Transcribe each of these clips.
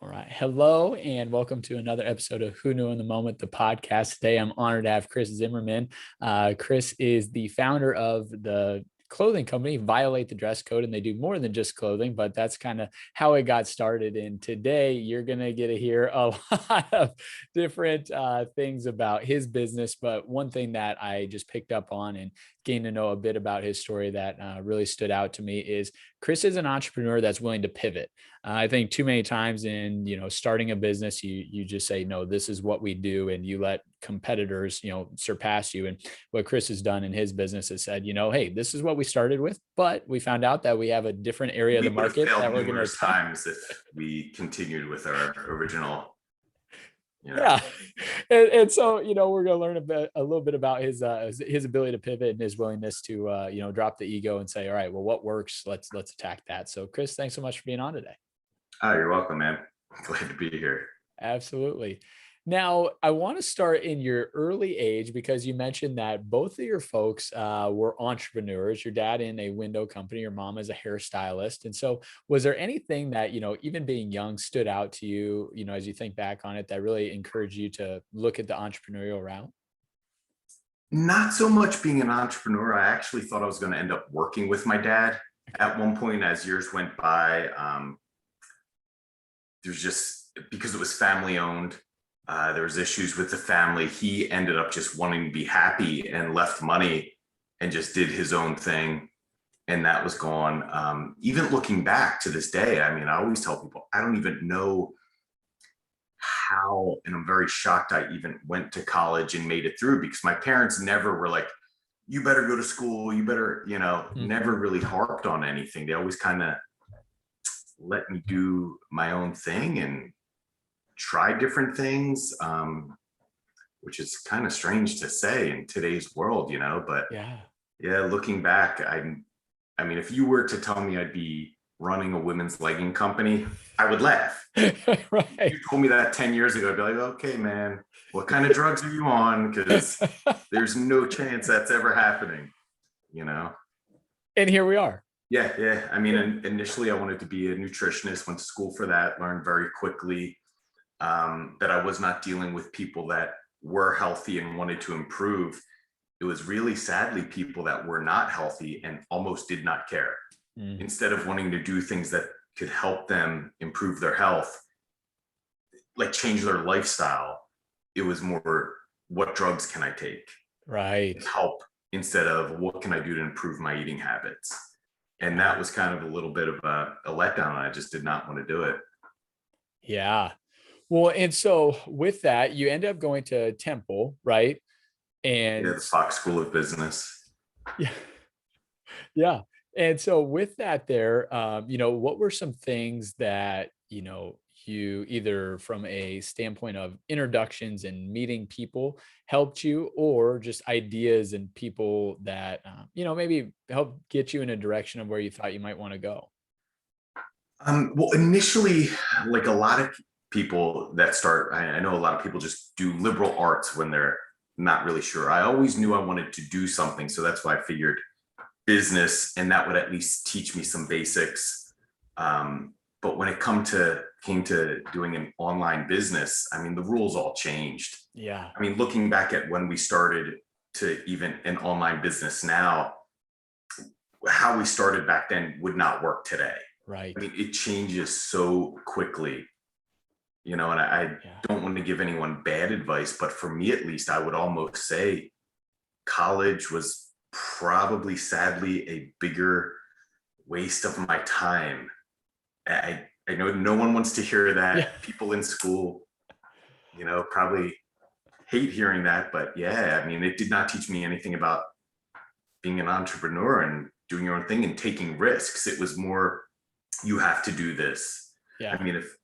All right. Hello and welcome to another episode of Who Knew in the Moment, the podcast. Today, I'm honored to have Chris Zimmerman. Chris is the founder of the clothing company, Violate The Dress Code, and they do more than just clothing, but that's kind of how it got started. And today, you're going to get to hear a lot of different things about his business. But one thing that I just picked up on and gained to know a bit about his story that really stood out to me is Chris is an entrepreneur that's willing to pivot. I think too many times in, starting a business, you just say, no, this is what we do. And you let competitors, surpass you. And what Chris has done in his business is said, hey, this is what we started with, but we found out that we have a different area of the market that we're going to attack. Times if we continued with our original. Yeah. And so, we're going to learn a little bit about his ability to pivot and his willingness to, drop the ego and say, all right, well, what works? Let's attack that. So Chris, thanks so much for being on today. Oh, you're welcome, man. I'm glad to be here. Absolutely. Now, I want to start in your early age because you mentioned that both of your folks were entrepreneurs, your dad in a window company, your mom as a hairstylist. And so was there anything that, even being young stood out to you, as you think back on it, that really encouraged you to look at the entrepreneurial route? Not so much being an entrepreneur. I actually thought I was going to end up working with my dad at one point as years went by. There's just, because it was family owned, there was issues with the family. He ended up just wanting to be happy and left money and just did his own thing. And that was gone. Even looking back to this day, I always tell people, I don't even know how, and I'm very shocked I even went to college and made it through, because my parents never were like, you better go to school, you better, never really harped on anything. They always kind of let me do my own thing and try different things, which is kind of strange to say in today's world, but yeah, looking back, if you were to tell me I'd be running a women's legging company, I would laugh. Right. If you told me that 10 years ago, I'd be like, okay, man, what kind of drugs are you on? Because there's no chance that's ever happening, And here we are. Yeah. Initially I wanted to be a nutritionist, went to school for that, learned very quickly that I was not dealing with people that were healthy and wanted to improve. It was really sadly people that were not healthy and almost did not care. Instead of wanting to do things that could help them improve their health, like change their lifestyle, it was more, what drugs can I take? Right. To help, instead of what can I do to improve my eating habits? And that was kind of a little bit of a letdown. I just did not want to do it. Yeah. Well, and so with that, you end up going to Temple, right? And the Fox School of Business. Yeah. Yeah. And so with that there, what were some things that, you either from a standpoint of introductions and meeting people helped you, or just ideas and people that, maybe help get you in a direction of where you thought you might want to go? Well, initially, like a lot of people that start, I know a lot of people just do liberal arts when they're not really sure. I always knew I wanted to do something. So that's why I figured business, and that would at least teach me some basics. But when it came to doing an online business, the rules all changed. Yeah. Looking back at when we started to even an online business now, how we started back then would not work today. Right. It changes so quickly, and I don't want to give anyone bad advice, but for me, at least, I would almost say college was probably sadly a bigger waste of my time. I know no one wants to hear that. Yeah. People in school, probably hate hearing that, but it did not teach me anything about being an entrepreneur and doing your own thing and taking risks. It was more, you have to do this. Yeah. If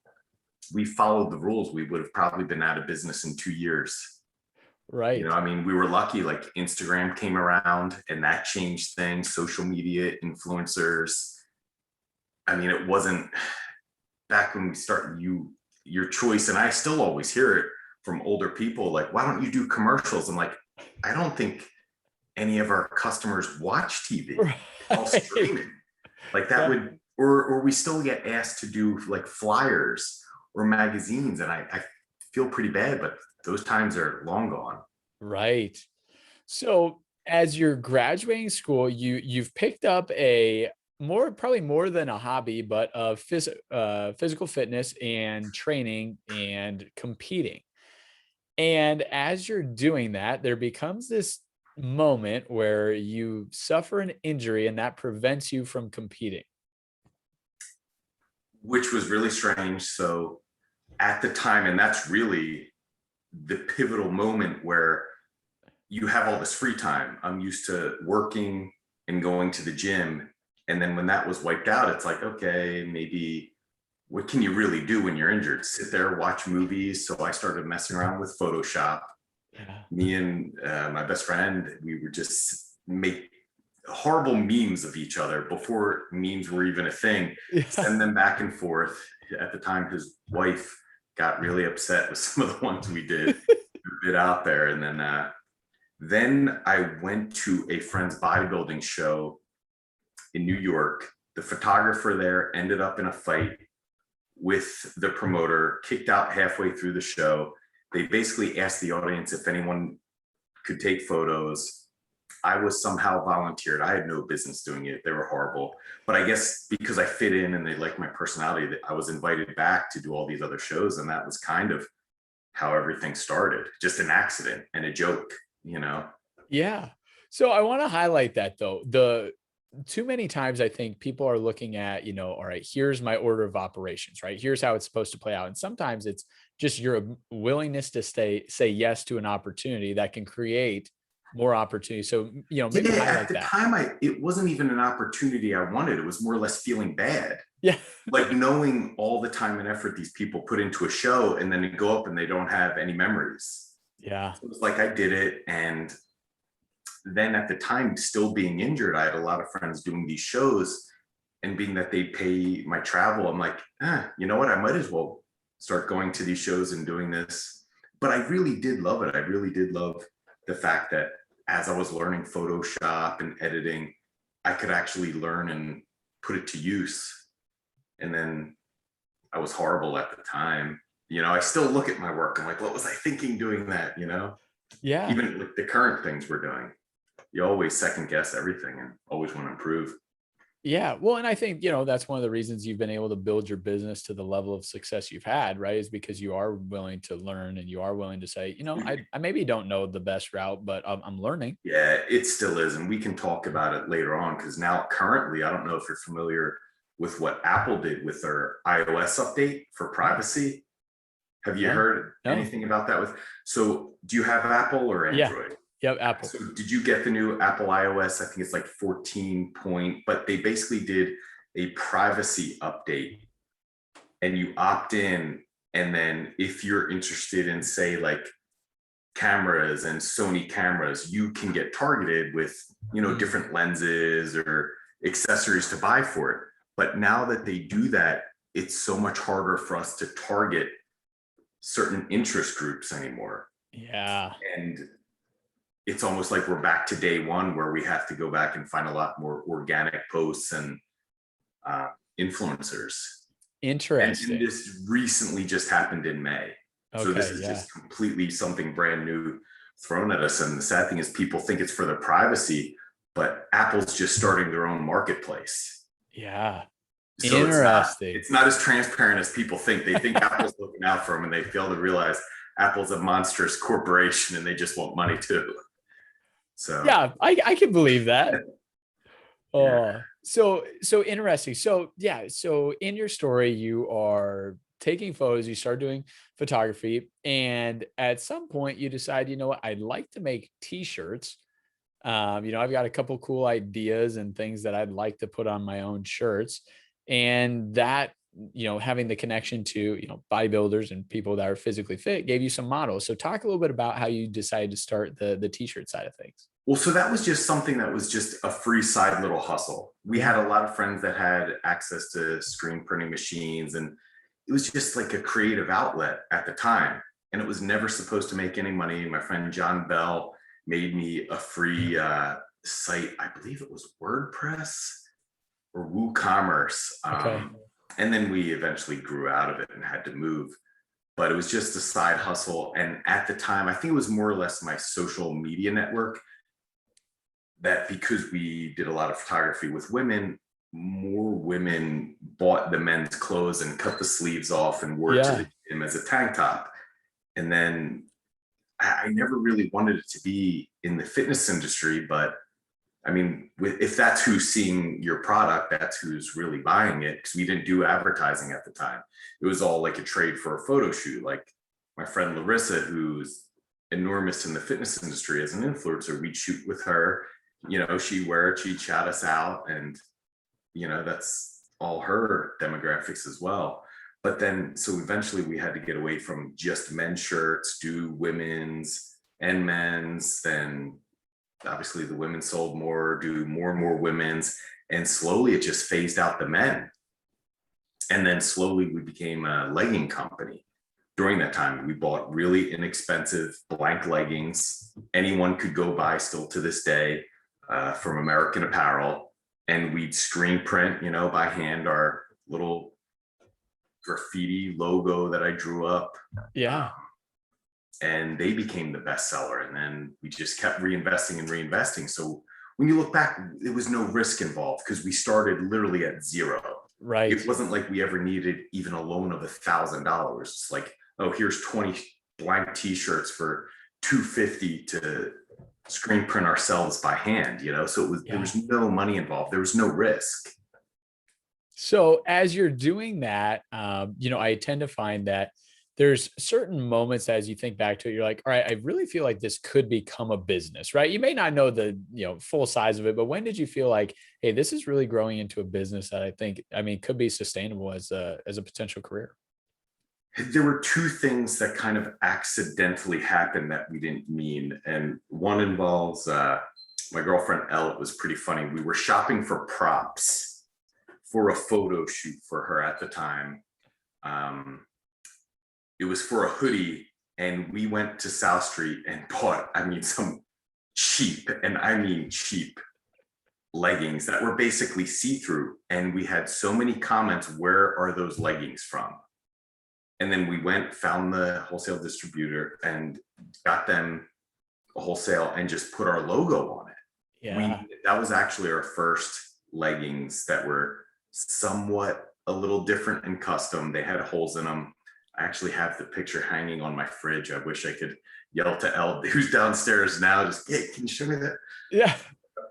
we followed the rules, we would have probably been out of business in 2 years. Right. We were lucky, like Instagram came around and that changed things, social media, influencers. It wasn't back when we started, your choice. And I still always hear it from older people, like, why don't you do commercials? I'm like, I don't think any of our customers watch TV. Right. All streaming. Like that would, or we still get asked to do like flyers or magazines. And I feel pretty bad, but those times are long gone. Right. So as you're graduating school, you've picked up a probably more than a hobby, but of physical fitness and training and competing. And as you're doing that, there becomes this moment where you suffer an injury and that prevents you from competing. Which was really strange. So at the time, and that's really the pivotal moment where you have all this free time. I'm used to working and going to the gym. And then when that was wiped out, it's like, okay, maybe what can you really do when you're injured? Sit there, watch movies. So I started messing around with Photoshop. Yeah. Me and my best friend, we would just make horrible memes of each other before memes were even a thing. Yeah. Send them back and forth. At the time, his wife got really upset with some of the ones we did. A bit out there. And then I went to a friend's bodybuilding show in New York. The photographer there ended up in a fight with the promoter, kicked out halfway through the show. They basically asked the audience if anyone could take photos. I was somehow volunteered. I had no business doing it. They were horrible. But I guess because I fit in and they liked my personality, I was invited back to do all these other shows. And that was kind of how everything started. Just an accident and a joke, you know? Yeah. So I want to highlight that though. The too many times I think people are looking at, all right, here's my order of operations, right? Here's how it's supposed to play out. And sometimes it's just your willingness to say yes to an opportunity that can create more opportunity. So, maybe Yeah, highlight at the that. time, it wasn't even an opportunity I wanted. It was more or less feeling bad. Yeah. Like knowing all the time and effort these people put into a show and then they go up and they don't have any memories. Yeah. So it was like I did it. And then at the time, still being injured, I had a lot of friends doing these shows, and being that they pay my travel, I'm like, you know what? I might as well start going to these shows and doing this. But I really did love it. I really did love the fact that as I was learning Photoshop and editing, I could actually learn and put it to use. And then I was horrible at the time. I still look at my work. I'm like, what was I thinking doing that? Yeah. Even with the current things we're doing, you always second guess everything and always want to improve. Yeah. Well, and I think, that's one of the reasons you've been able to build your business to the level of success you've had, right? Is because you are willing to learn and you are willing to say, I maybe don't know the best route, but I'm learning. Yeah, it still is. And we can talk about it later on, because now currently, I don't know if you're familiar with what Apple did with their iOS update for privacy. Have you heard anything about that? So do you have Apple or Android? Yeah. Yep, Apple. So did you get the new Apple iOS? I think it's like 14 point, but they basically did a privacy update and you opt in. And then if you're interested in, say, like cameras and Sony cameras, you can get targeted with, different lenses or accessories to buy for it. But now that they do that, it's so much harder for us to target certain interest groups anymore. Yeah. And it's almost like we're back to day one, where we have to go back and find a lot more organic posts and influencers. Interesting. And this recently just happened in May. Okay, so this is just completely something brand new thrown at us. And the sad thing is people think it's for their privacy, but Apple's just starting their own marketplace. Yeah. So interesting. It's not as transparent as people think. They think Apple's looking out for them, and they fail to realize Apple's a monstrous corporation and they just want money too. So yeah, I can believe that. Yeah. So interesting. So so in your story, you are taking photos, you start doing photography, and at some point you decide, what, I'd like to make t-shirts. I've got a couple cool ideas and things that I'd like to put on my own shirts. And that, having the connection to, bodybuilders and people that are physically fit gave you some models. So talk a little bit about how you decided to start the t-shirt side of things. Well, so that was just something that was just a free side little hustle. We had a lot of friends that had access to screen printing machines, and it was just like a creative outlet at the time. And it was never supposed to make any money. My friend John Bell made me a free site. I believe it was WordPress or WooCommerce. Okay. And then we eventually grew out of it and had to move. But it was just a side hustle. And at the time, I think it was more or less my social media network that, because we did a lot of photography with women, more women bought the men's clothes and cut the sleeves off and wore it to the gym as a tank top. And then I never really wanted it to be in the fitness industry, but I mean, if that's who's seeing your product, that's who's really buying it, because we didn't do advertising at the time. It was all like a trade for a photo shoot. Like my friend Larissa, who's enormous in the fitness industry as an influencer, we'd shoot with her, you know, she'd wear it, she'd shout us out, and, you know, that's all her demographics as well. But then, so eventually we had to get away from just men's shirts, do women's and men's. Then obviously the women sold more, do more and more women's, and slowly it just phased out the men. And then slowly we became a legging company. During that time, we bought really inexpensive blank leggings. Anyone could go buy still to this day from American Apparel. And we'd screen print, you know, by hand, our little graffiti logo that I drew up. Yeah. And they became the bestseller. And then we just kept reinvesting and reinvesting. So when you look back, it was no risk involved because we started literally at zero. Right. It wasn't like we ever needed even a loan of $1,000. It's like, oh, here's 20 blank t-shirts for $250 to screen print ourselves by hand, you know? So it was, there was no money involved. There was no risk. So as you're doing that, you know, I tend to find that there's certain moments as you think back to it, you're like, all right, I really feel like this could become a business, right? You may not know the, you know, full size of it, but when did you feel like, hey, this is really growing into a business that I think, I mean, could be sustainable as a potential career? There were two things that kind of accidentally happened that we didn't mean. And one involves my girlfriend, Elle. It was pretty funny. We were shopping for props for a photo shoot for her at the time. It was for a hoodie, and we went to South Street and bought, I mean, some cheap, and I mean cheap, leggings that were basically see-through. And we had so many comments, where are those leggings from? And then we went, found the wholesale distributor and got them wholesale and just put our logo on it. Yeah. That was actually our first leggings that were somewhat a little different and custom. They had holes in them. I actually have the picture hanging on my fridge. I wish I could yell to Elle, who's downstairs now, just, hey, can you show me that? Yeah.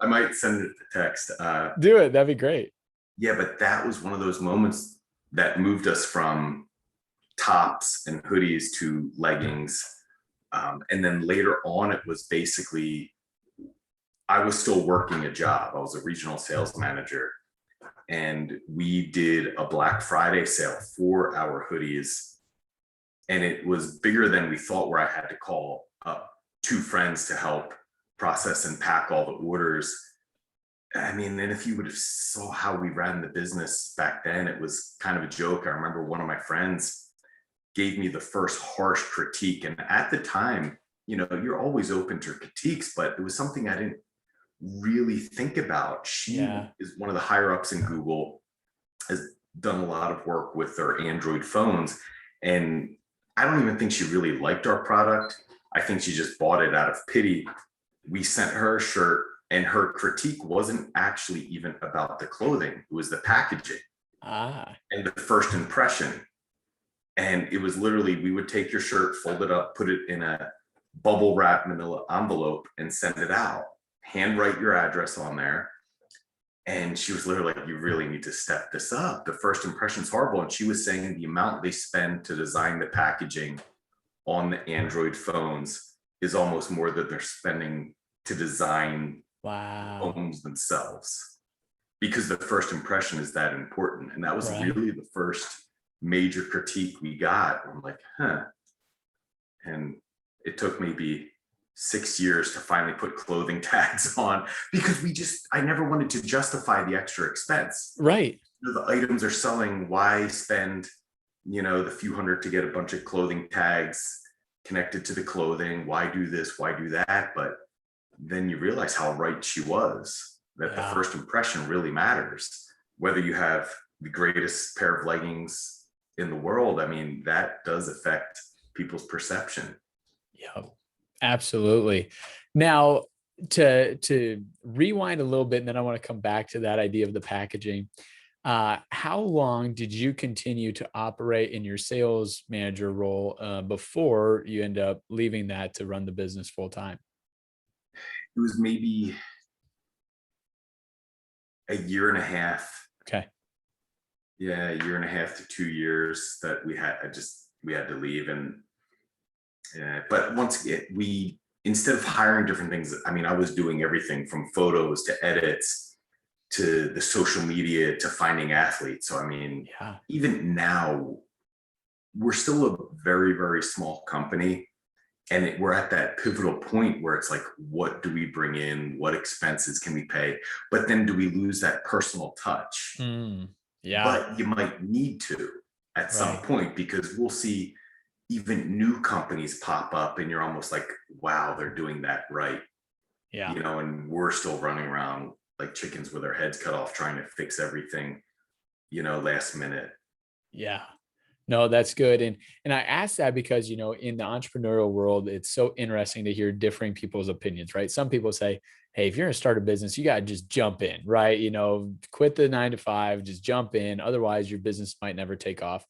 I might send it to text. Do it. That'd be great. Yeah, but that was one of those moments that moved us from tops and hoodies to leggings. And then later on, it was basically, I was still working a job. I was a regional sales manager. And we did a Black Friday sale for our hoodies. And it was bigger than we thought, where I had to call up two friends to help process and pack all the orders. I mean, and if you would have saw how we ran the business back then, it was kind of a joke. I remember one of my friends gave me the first harsh critique. And at the time, you know, you're always open to critiques, but it was something I didn't really think about. She is one of the higher ups in Google, has done a lot of work with their Android phones. And I don't even think she really liked our product. I think she just bought it out of pity. We sent her a shirt, and her critique wasn't actually even about the clothing. It was the packaging and the first impression. And it was literally, we would take your shirt, fold it up, put it in a bubble wrap manila envelope and send it out. Handwrite your address on there. And she was literally like, you really need to step this up. The first impression is horrible. And she was saying the amount they spend to design the packaging on the Android phones is almost more than they're spending to design phones themselves, because the first impression is that important. And that was really the first major critique we got. I'm like, huh. And it took maybe 6 years to finally put clothing tags on, because I never wanted to justify the extra expense. Right. You know, the items are selling. Why spend, you know, the few hundred to get a bunch of clothing tags connected to the clothing? Why do this? Why do that? But then you realize how right she was, that the first impression really matters. Whether you have the greatest pair of leggings in the world, I mean, that does affect people's perception. Yeah, absolutely. Now, to rewind a little bit, and then I want to come back to that idea of the packaging. How long did you continue to operate in your sales manager role before you end up leaving that to run the business full time? It was maybe a year and a half. Okay. Yeah, a year and a half to 2 years that we had to leave. And but once again, we, instead of hiring different things, I mean, I was doing everything from photos to edits to the social media to finding athletes. So I mean, Yeah. even now, we're still a very, very small company. And we're at that pivotal point where it's like, what do we bring in? What expenses can we pay? But then do we lose that personal touch? Yeah. But you might need to at some point, because we'll see even new companies pop up and you're almost like, wow, they're doing that right. Yeah. You know, and we're still running around like chickens with our heads cut off, trying to fix everything, you know, last minute. Yeah. No, that's good. And I ask that because, you know, in the entrepreneurial world, it's so interesting to hear differing people's opinions, right? Some people say, hey, if you're going to start a business, you got to just jump in, right? You know, quit the 9 to 5, just jump in. Otherwise, your business might never take off.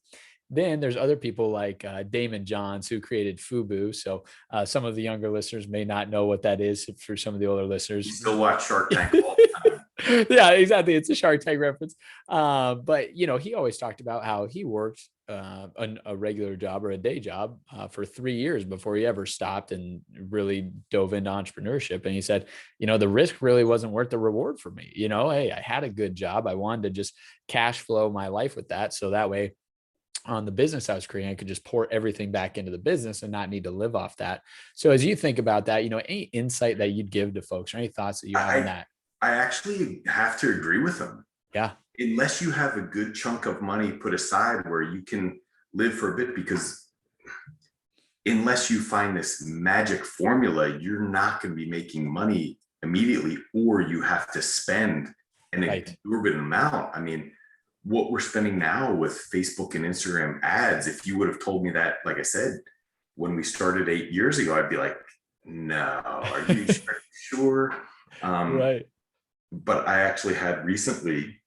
Then there's other people like Damon Johns, who created Fubu. So some of the younger listeners may not know what that is. For some of the older You listeners, still watch Shark Tank all the time. yeah, exactly. It's a Shark Tank reference. But you know, he always talked about how he worked a regular job or a day job for 3 years before he ever stopped and really dove into entrepreneurship. And he said, you know, the risk really wasn't worth the reward for me. You know, hey, I had a good job. I wanted to just cash flow my life with that. So that way, on the business I was creating, I could just pour everything back into the business and not need to live off that. So as you think about that, you know, any insight that you'd give to folks or any thoughts that you have on that? I actually have to agree with them. Yeah. Unless you have a good chunk of money put aside where you can live for a bit, because unless you find this magic formula, you're not going to be making money immediately, or you have to spend an exorbitant amount. I mean, what we're spending now with Facebook and Instagram ads, if you would have told me that, like I said, when we started 8 years ago, I'd be like, no, are you sure? Right. But I actually had recently,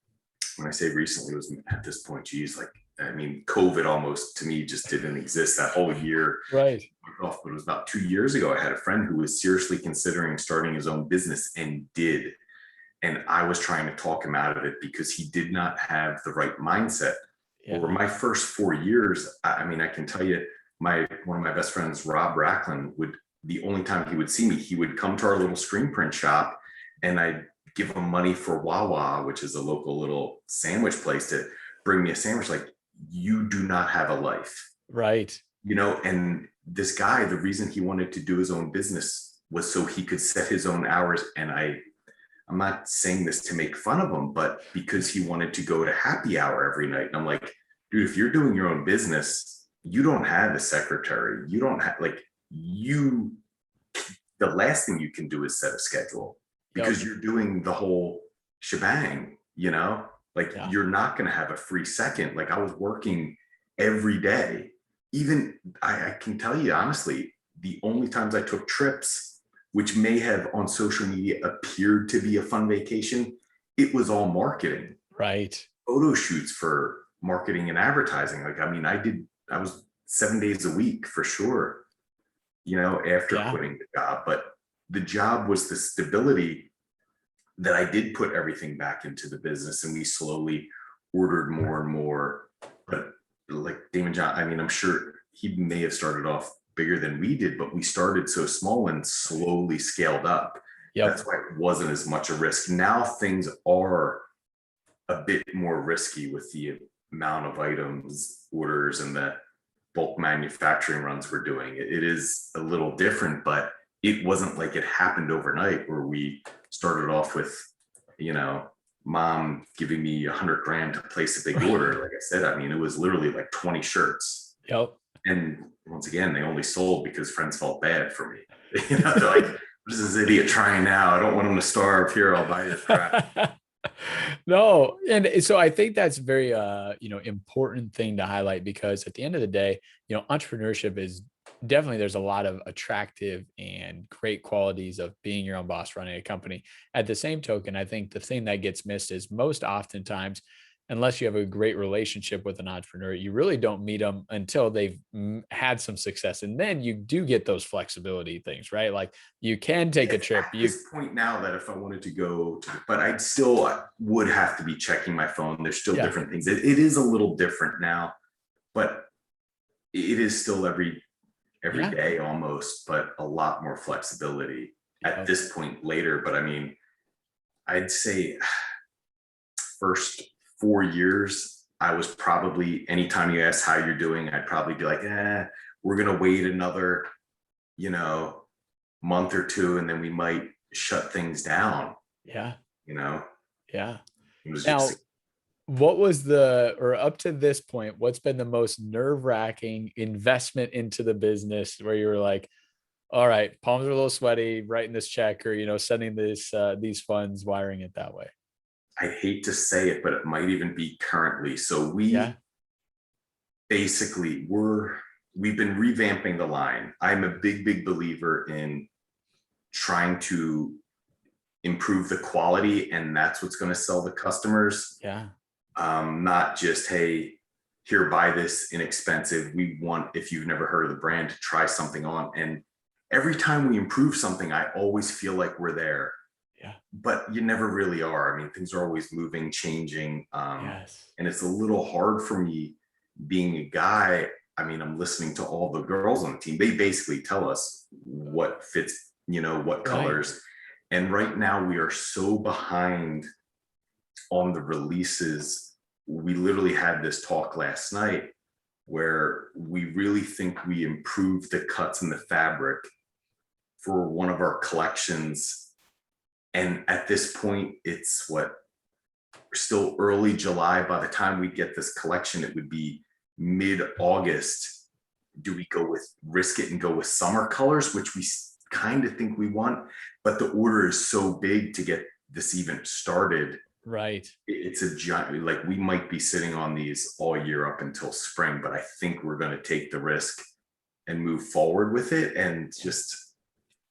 when I say recently, it was at this point, geez, like, I mean, COVID almost to me just didn't exist that whole year. Right. But it was about 2 years ago. I had a friend who was seriously considering starting his own business and did. And I was trying to talk him out of it because he did not have the right mindset. Yeah. Over my first 4 years, I mean, I can tell you, one of my best friends, Rob Racklin, the only time he would see me, he would come to our little screen print shop, and I'd give him money for Wawa, which is a local little sandwich place, to bring me a sandwich. Like, you do not have a life. Right. You know, and this guy, the reason he wanted to do his own business was so he could set his own hours. And I'm not saying this to make fun of him, but because he wanted to go to happy hour every night. And I'm like, dude, if you're doing your own business, you don't have a secretary. You don't have, like, the last thing you can do is set a schedule, because you're doing the whole shebang, you know, like you're not going to have a free second. Like, I was working every day. Even I can tell you honestly, the only times I took trips, which may have on social media appeared to be a fun vacation, it was all marketing. Right. Photo shoots for marketing and advertising. Like, I mean, I was 7 days a week for sure, you know, after quitting the job. But the job was the stability that I did put everything back into the business, and we slowly ordered more and more. But like Damon John, I mean, I'm sure he may have started off bigger than we did, but we started so small and slowly scaled up. That's why it wasn't as much a risk. Now things are a bit more risky with the amount of items, orders, and the bulk manufacturing runs we're doing. It is a little different, but it wasn't like it happened overnight where we started off with, you know, mom giving me $100,000 to place a big order. Like I said, I mean, it was literally like 20 shirts. And once again, they only sold because friends felt bad for me. You know, they're like, what is this idiot trying now? I don't want him to starve. Here, I'll buy this crap. No, and so I think that's very important thing to highlight, because at the end of the day, entrepreneurship is definitely, there's a lot of attractive and great qualities of being your own boss, running a company. At the same token, I think the thing that gets missed is, most oftentimes, unless you have a great relationship with an entrepreneur, you really don't meet them until they've had some success. And then you do get those flexibility things, right? Like, you can take a It's trip. at this point now that if I wanted to go to, but I'd still would have to be checking my phone. There's still Yeah. different things. It is a little different now, but it is still every Yeah. day almost, but a lot more flexibility at Yep. this point later. But I mean, I'd say first 4 years, I was probably, anytime you ask how you're doing, I'd probably be like, we're gonna wait another, you know, month or two, and then we might shut things down. Yeah. You know, Yeah. it was Now, just, what was the, or up to this point, what's been the most nerve-wracking investment into the business where you were like, all right, palms are a little sweaty, writing this check, or, sending this, these funds, wiring it that way? I hate to say it, but it might even be currently. So Yeah. we basically we've been revamping the line. I'm a big believer in trying to improve the quality, and that's what's going to sell the customers. Yeah. Not just, hey, here, buy this inexpensive. We want, if you've never heard of the brand, to try something on. And every time we improve something, I always feel like we're there, Yeah. but you never really are. I mean, things are always moving, changing. Yes. And it's a little hard for me being a guy. I mean, I'm listening to all the girls on the team. They basically tell us what fits, what Right. colors. And right now we are so behind on the releases. We literally had this talk last night where we really think we improved the cuts in the fabric for one of our collections. And at this point, it's what, we're still early July. By the time we get this collection, it would be mid-August. Do we go with, risk it and go with summer colors, which we kind of think we want, but the order is so big to get this even started. Right. It's a giant, like, we might be sitting on these all year up until spring, but I think we're going to take the risk and move forward with it. And just,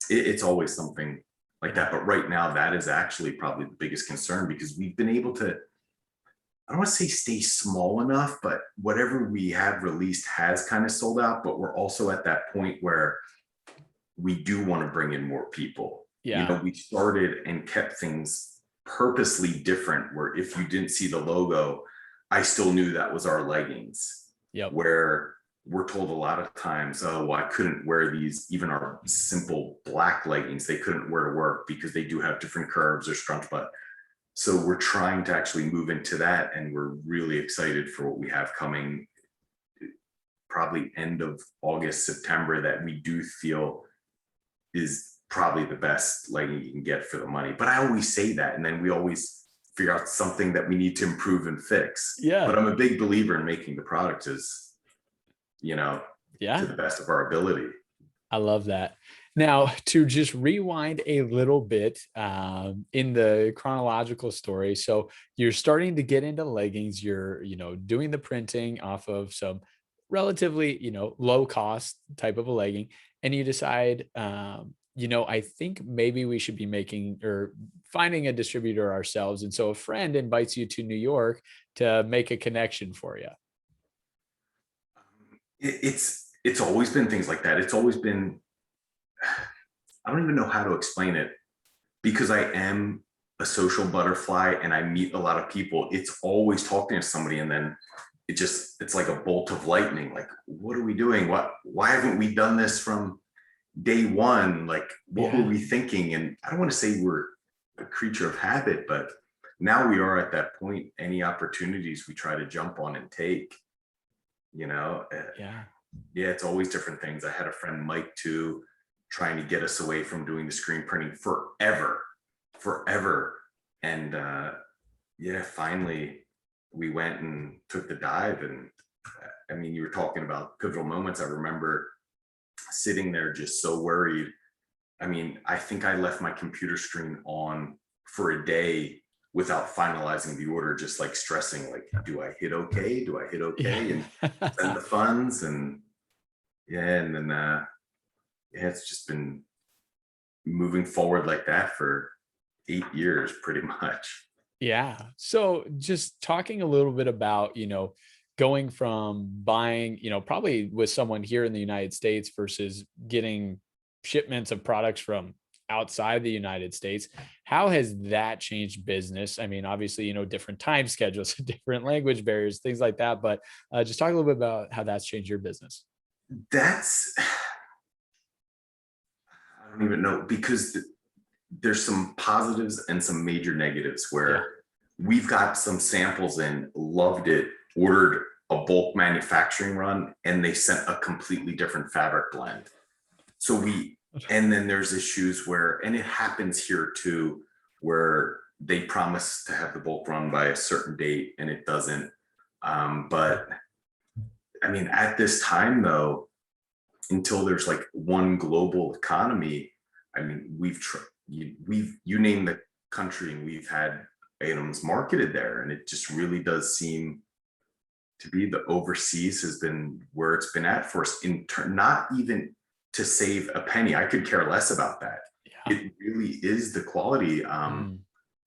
it's always something like that. But right now, that is actually probably the biggest concern, because we've been able to, I don't want to say stay small enough, but whatever we have released has kind of sold out. But we're also at that point where we do want to bring in more people. Yeah. We started and kept things purposely different, where if you didn't see the logo, I still knew that was our leggings. Yep. Where we're told a lot of times, oh, well, I couldn't wear these, even our simple black leggings, they couldn't wear to work because they do have different curves or scrunch butt. So we're trying to actually move into that, and we're really excited for what we have coming, probably end of August, September, that we do feel is probably the best legging you can get for the money. But I always say that, and then we always figure out something that we need to improve and fix. Yeah. But I'm a big believer in making the product as, to Yeah. the best of our ability. I love that. Now, to just rewind a little bit, in the chronological story. So you're starting to get into leggings. You're, doing the printing off of some relatively, low cost type of a legging, and you decide, I think maybe we should be making or finding a distributor ourselves. And so a friend invites you to New York to make a connection for you. It's always been things like that. It's always been, I don't even know how to explain it, because I am a social butterfly and I meet a lot of people. It's always talking to somebody, and then it's like a bolt of lightning. Like, what are we doing? Why haven't we done this from day one? Like, what were we thinking? And I don't want to say we're a creature of habit, but now we are at that point. Any opportunities we try to jump on and take, Yeah. yeah, it's always different things. I had a friend, Mike, too, trying to get us away from doing the screen printing forever. And yeah, finally we went and took the dive. And I mean, you were talking about pivotal moments. I remember sitting there just so worried. I mean, I think I left my computer screen on for a day without finalizing the order, just like stressing, like, do I hit okay? Do I hit okay? And send the funds. And and then it's just been moving forward like that for 8 years, pretty much. Yeah. So just talking a little bit about, going from buying, probably with someone here in the United States versus getting shipments of products from outside the United States. How has that changed business? I mean, obviously, different time schedules, different language barriers, things like that. But just talk a little bit about how that's changed your business. That's, I don't even know, because there's some positives and some major negatives Yeah. where we've got some samples in, loved it, ordered a bulk manufacturing run, and they sent a completely different fabric blend. So and then there's issues where, and it happens here too, where they promise to have the bulk run by a certain date and it doesn't. But I mean, at this time though, until there's like one global economy, I mean, you name the country and we've had items marketed there, and it just really does seem to be the overseas has been where it's been at for us, in turn, not even to save a penny. I could care less about that. Yeah. It really is the quality.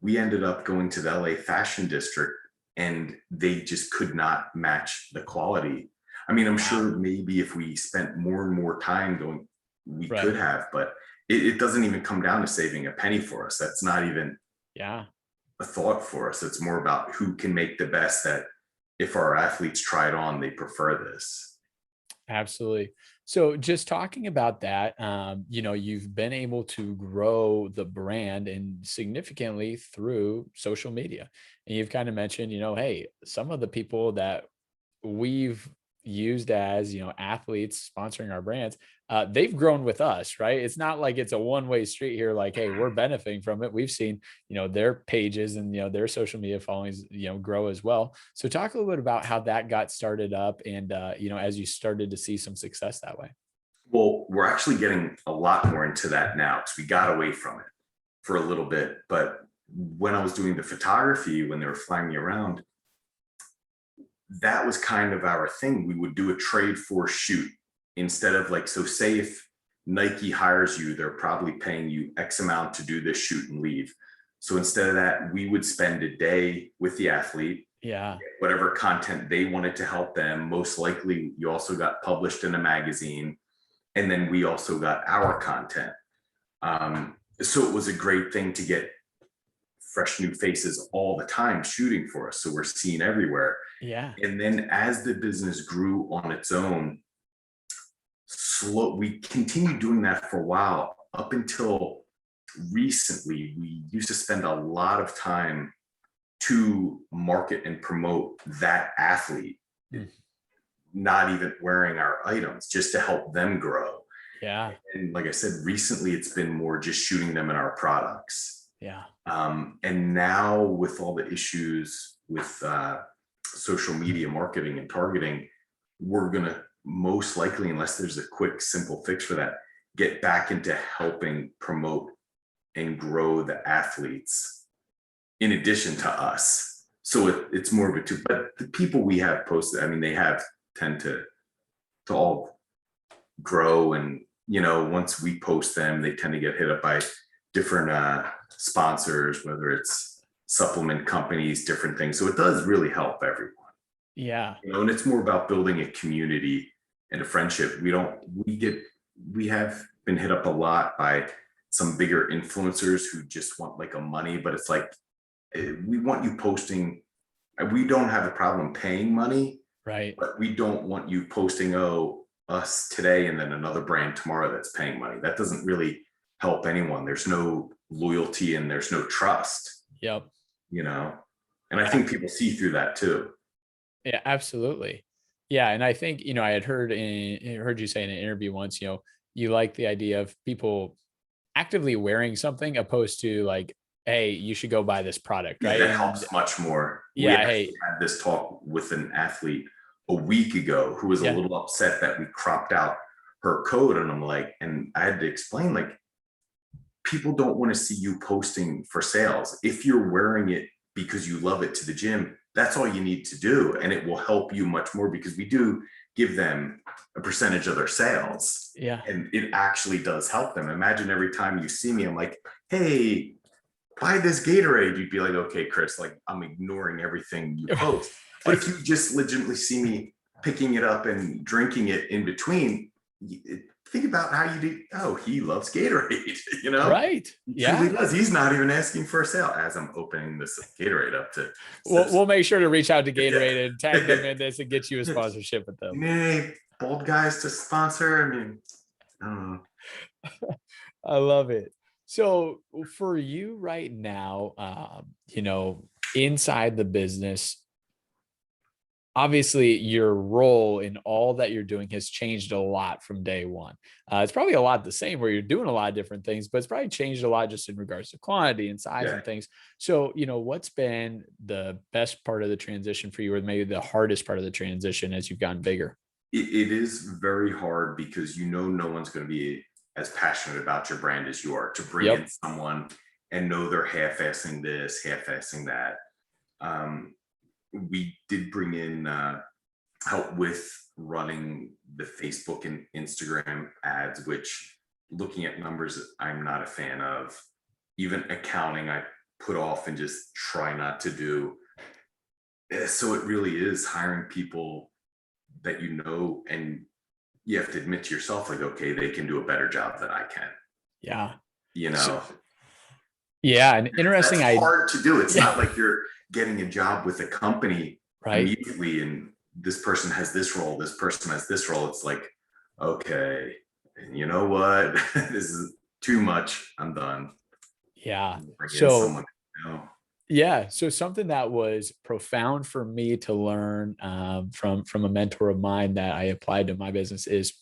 We ended up going to the LA fashion district and they just could not match the quality. I mean, I'm sure maybe if we spent more and more time going, we Right. could have, but it doesn't even come down to saving a penny for us. That's not even Yeah. a thought for us. It's more about who can make the best, that if our athletes try it on, they prefer this. Absolutely. So just talking about that, you've been able to grow the brand and significantly through social media. And you've kind of mentioned, hey, some of the people that we've used as, athletes sponsoring our brands, they've grown with us, right? It's not like it's a one-way street here. Like, hey, we're benefiting from it. We've seen, their pages and, their social media followings, grow as well. So talk a little bit about how that got started up and, as you started to see some success that way. Well, we're actually getting a lot more into that now because we got away from it for a little bit. But when I was doing the photography, when they were flying me around, that was kind of our thing. We would do a trade for shoot instead of like, so say if Nike hires you, they're probably paying you X amount to do this shoot and leave. So instead of that, we would spend a day with the athlete, Yeah. whatever content they wanted to help them. Most likely you also got published in a magazine, and then we also got our content. So it was a great thing to get fresh new faces all the time shooting for us. So we're seen everywhere. Yeah. And then as the business grew on its own, we continued doing that for a while, up until recently. We used to spend a lot of time to market and promote that athlete, not even wearing our items, just to help them grow. Yeah. And like I said, recently it's been more just shooting them in our products. Yeah. And now with all the issues with social media marketing and targeting, we're going to most likely, unless there's a quick, simple fix for that, get back into helping promote and grow the athletes in addition to us. So it's more of a two, but the people we have posted, I mean, they have tend to all grow. And, once we post them, they tend to get hit up by different sponsors, whether it's supplement companies, different things. So it does really help everyone. Yeah. And it's more about building a community and a friendship. We have been hit up a lot by some bigger influencers who just want like a money, but it's like, we want you posting. We don't have a problem paying money, Right. but we don't want you posting, us today and then another brand tomorrow that's paying money. That doesn't really help anyone. There's no loyalty and there's no trust. Yep. And I think people see through that too. Yeah, absolutely. Yeah. And I think, I had heard you say in an interview once, you like the idea of people actively wearing something opposed to like, hey, you should go buy this product, right? That helps much more. We Yeah. actually Hey. had this talk with an athlete a week ago who was a Yeah. little upset that we cropped out her code. And I'm like, and I had to explain, like, people don't want to see you posting for sales. If you're wearing it because you love it to the gym, that's all you need to do. And it will help you much more because we do give them a percentage of their sales. Yeah. And it actually does help them. Imagine every time you see me, I'm like, hey, buy this Gatorade. You'd be like, okay, Chris, like I'm ignoring everything you post. But if you just legitimately see me picking it up and drinking it in between, think about how you do. Oh, he loves Gatorade, Right. He Yeah. truly does. He's not even asking for a sale as I'm opening this Gatorade up to. We'll make sure to reach out to Gatorade and tag them in this and get you a sponsorship with them. Hey, bald guys to sponsor. I mean, I don't know. I love it. So for you right now, inside the business, obviously your role in all that you're doing has changed a lot from day one. It's probably a lot the same where you're doing a lot of different things, but it's probably changed a lot just in regards to quantity and size and things. So, what's been the best part of the transition for you, or maybe the hardest part of the transition as you've gotten bigger? It is very hard because no one's going to be as passionate about your brand as you are. To bring in someone and know they're half-assing this, half-assing that. We did bring in help with running the Facebook and Instagram ads, which, looking at numbers, I'm not a fan of. Even accounting, I put off and just try not to do. So it really is hiring people that and you have to admit to yourself, like, okay, they can do a better job than I can. Yeah. And interesting. That's hard to do. It's not like you're getting a job with a company immediately and this person has this role, this person has this role. It's like, okay, and you know what? This is too much. I'm done. Yeah. So something that was profound for me to learn from a mentor of mine that I applied to my business is,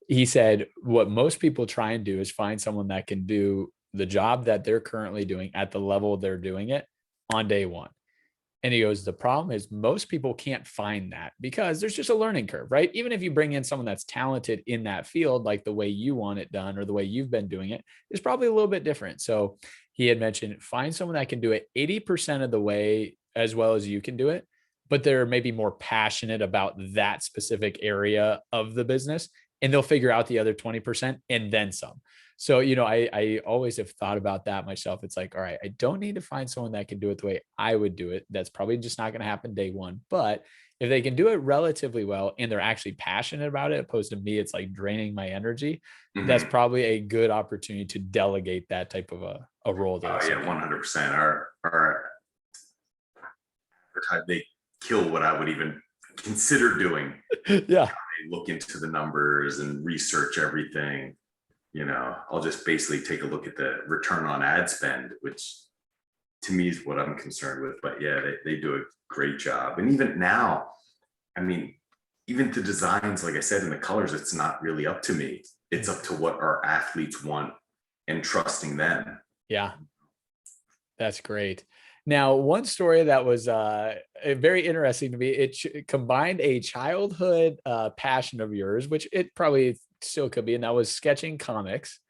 he said, what most people try and do is find someone that can do the job that they're currently doing at the level they're doing it on day one. And he goes, the problem is most people can't find that because there's just a learning curve, right? Even if you bring in someone that's talented in that field, like the way you want it done or the way you've been doing it, is probably a little bit different. So he had mentioned, find someone that can do it 80% of the way as well as you can do it, but they're maybe more passionate about that specific area of the business, and they'll figure out the other 20% and then some. So, I always have thought about that myself. It's like, all right, I don't need to find someone that can do it the way I would do it. That's probably just not going to happen day one. But if they can do it relatively well and they're actually passionate about it, opposed to me, it's like draining my energy. That's probably a good opportunity to delegate that type of a role. Oh yeah, 100%. Our advertise, they kill what I would even consider doing. Yeah. They look into the numbers and research everything. I'll just basically take a look at the return on ad spend, which to me is what I'm concerned with. But yeah, they do a great job. And even now, I mean, even the designs, like I said, in the colors, it's not really up to me. It's up to what our athletes want and trusting them. Yeah. That's great. Now, one story that was very interesting to me, it combined a childhood passion of yours, which it probably still could be, and that was sketching comics,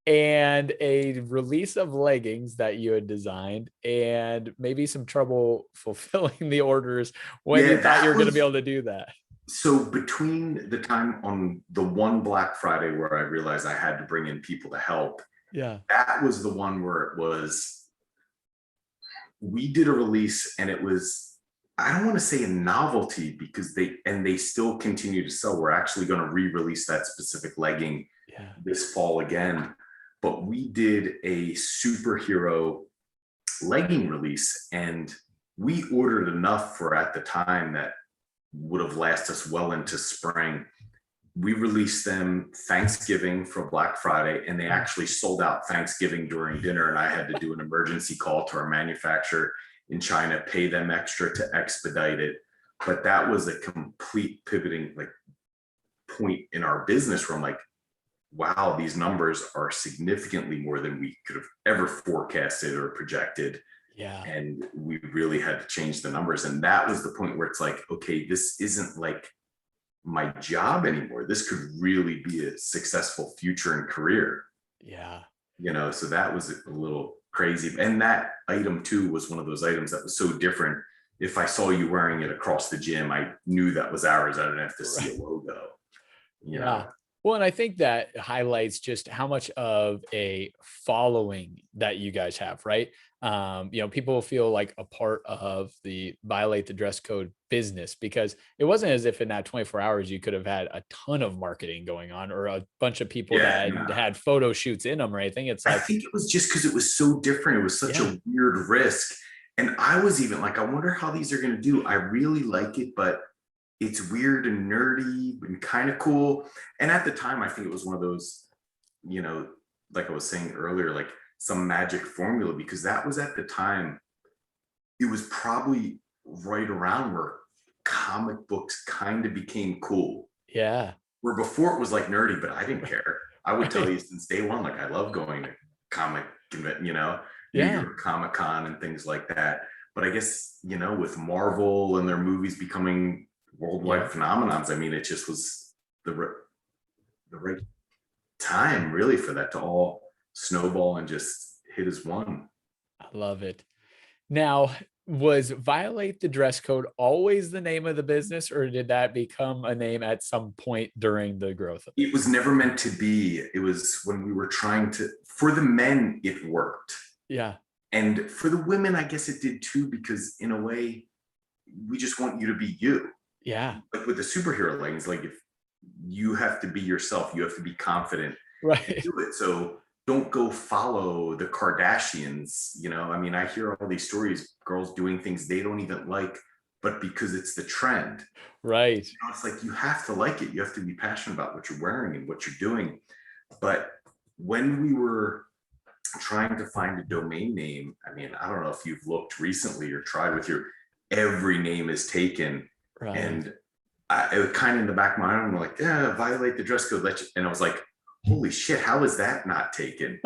and a release of leggings that you had designed, and maybe some trouble fulfilling the orders when you thought you were going to be able to do that. So between the time on the one Black Friday where I realized I had to bring in people to help, that was the one where we did a release, and it was, I don't want to say a novelty because they still continue to sell. We're actually going to re-release that specific legging this fall again. But we did a superhero legging release, and we ordered enough for, at the time, that would have lasted us well into spring. We released them Thanksgiving for Black Friday, and they actually sold out Thanksgiving during dinner. And I had to do an emergency call to our manufacturer in China, pay them extra to expedite it. But that was a complete pivoting point in our business where I'm like, wow, these numbers are significantly more than we could have ever forecasted or projected. Yeah. And we really had to change the numbers. And that was the point where it's like, okay, this isn't like my job anymore. This could really be a successful future and career. Yeah. So that was a little crazy. And that item too was one of those items that was so different. If I saw you wearing it across the gym, I knew that was ours. I didn't have to see a logo, you Yeah. know? Well, and I think that highlights just how much of a following that you guys have, right? People feel like a part of the Violate the Dress Code business, because it wasn't as if in that 24 hours you could have had a ton of marketing going on or a bunch of people Yeah. that had photo shoots in them or anything. It's I like, think it was just because it was so different. It was such yeah, a weird risk. And I was even like, I wonder how these are going to do. I really like it, but it's weird and nerdy and kind of cool. And at the time, I think it was one of those, you know, like I was saying earlier, like some magic formula, because that was at the time, it was probably right around where comic books kind of became cool. yeah, Where before it was like nerdy, but I didn't care. I would tell right, you since day one, like I love going to comic convention, New yeah, York Comic Con and things like that. But I guess, with Marvel and their movies becoming worldwide yeah. phenomenons, I mean, it just was the right time really for that to all snowball and just hit as one. I love it. Now, was Violate the Dress Code always the name of the business, or did that become a name at some point during the growth of it? It was never meant to be. It was when we were trying to, for the men, it worked. Yeah. And for the women, I guess it did too, because in a way, we just want you to be you. Yeah. Like with the superhero leggings, like if you have to be yourself, you have to be confident and Right. do it. So don't go follow the Kardashians. I mean, I hear all these stories, girls doing things they don't even like, but because it's the trend. Right. It's like you have to like it. You have to be passionate about what you're wearing and what you're doing. But when we were trying to find a domain name, I mean, I don't know if you've looked recently or tried with every name is taken. Right. And it was kind of in the back of my mind, I'm like, yeah, Violate the Dress Code. And I was like, holy shit, how is that not taken?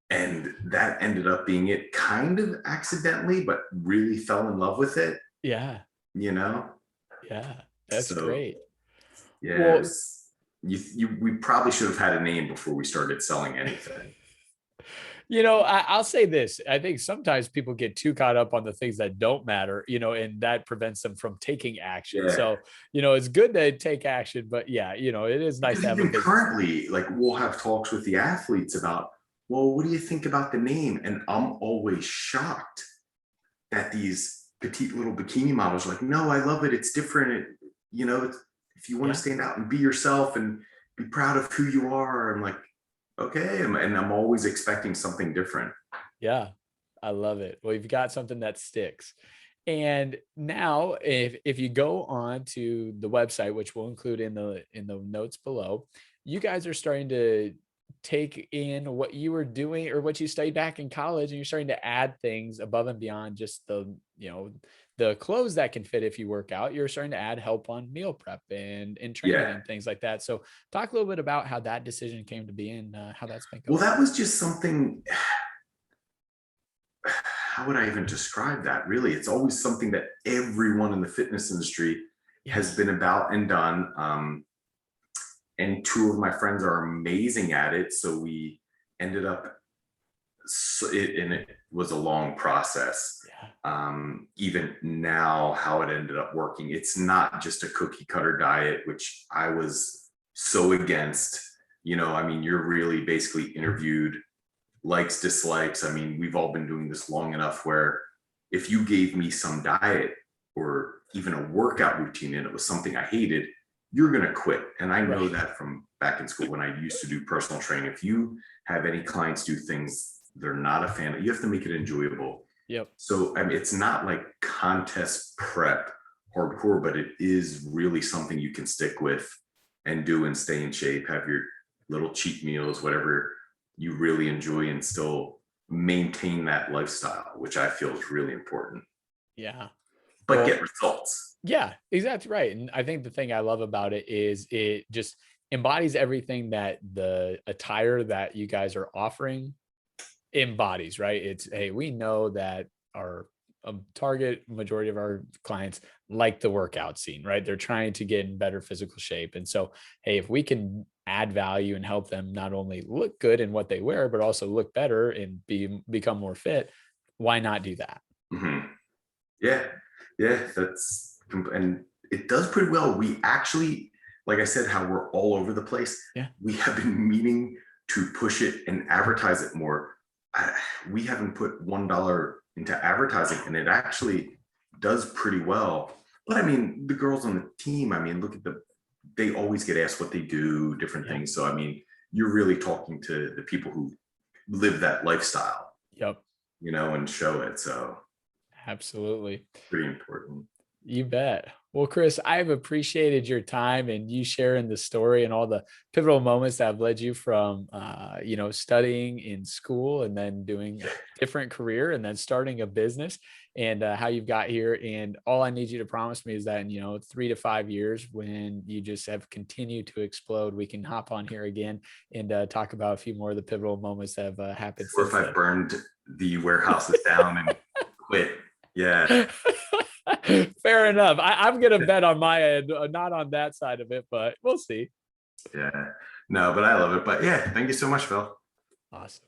And that ended up being it, kind of accidentally, but really fell in love with it, Yeah. you know? Yeah. That's So great. yeah, it Well, was, we probably should have had a name before we started selling anything. I'll say this. I think sometimes people get too caught up on the things that don't matter, and that prevents them from taking action. Yeah. So, it's good to take action, but yeah, it is nice Because to have a even business. currently, like we'll have talks with the athletes about, well, what do you think about the name? And I'm always shocked that these petite little bikini models are like, no, I love it. It's different. If you want to Yeah. stand out and be yourself and be proud of who you are, I'm like, okay. And I'm always expecting something different. Yeah. I love it. Well, you've got something that sticks. And now if you go on to the website, which we'll include in the notes below, you guys are starting to take in what you were doing or what you studied back in college, and you're starting to add things above and beyond just the clothes that can fit if you work out. You're starting to add help on meal prep and training Yeah. and things like that. So talk a little bit about how that decision came to be and how that's been Well, going. that was just something, how would I even describe that? Really, it's always something that everyone in the fitness industry has been about and done. And two of my friends are amazing at it. So we ended up, and it was a long process. Yeah. Even now, how it ended up working, it's not just a cookie cutter diet, which I was so against. I mean, you're really basically interviewed likes, dislikes. I mean, we've all been doing this long enough where if you gave me some diet or even a workout routine and it was something I hated, you're going to quit. And I know Right. that from back in school when I used to do personal training. If you have any clients do things they're not a fan of, you have to make it enjoyable. Yep. So, I mean, it's not like contest prep hardcore, but it is really something you can stick with and do and stay in shape, have your little cheat meals, whatever you really enjoy, and still maintain that lifestyle, which I feel is really important, Yeah. but Well, get results. yeah, exactly right. And I think the thing I love about it is it just embodies everything that the attire that you guys are offering embodies, right? It's, hey, we know that our target majority of our clients like the workout scene, right? They're trying to get in better physical shape. And so, hey, if we can add value and help them not only look good in what they wear, but also look better and become more fit, why not do that? Mhm. Yeah, yeah, and it does pretty well. We actually, like I said, how we're all over the place. Yeah. We have been meaning to push it and advertise it more. We haven't put $1 into advertising, and it actually does pretty well. But I mean, the girls on the team, I mean, look at they always get asked what they do, different Yeah. things. So, I mean, you're really talking to the people who live that lifestyle, Yep. and show it. So, Absolutely. pretty important. You bet. Well, Chris, I've appreciated your time and you sharing the story and all the pivotal moments that have led you from, studying in school and then doing a different career and then starting a business, and how you've got here. And all I need you to promise me is that in 3 to 5 years, when you just have continued to explode, we can hop on here again and talk about a few more of the pivotal moments that have happened Or since if I then. burned the warehouses down and quit. Yeah. Fair enough. I'm gonna bet on my end, not on that side of it, but we'll see. Yeah. No, but I love it. But yeah, thank you so much, Phil. Awesome.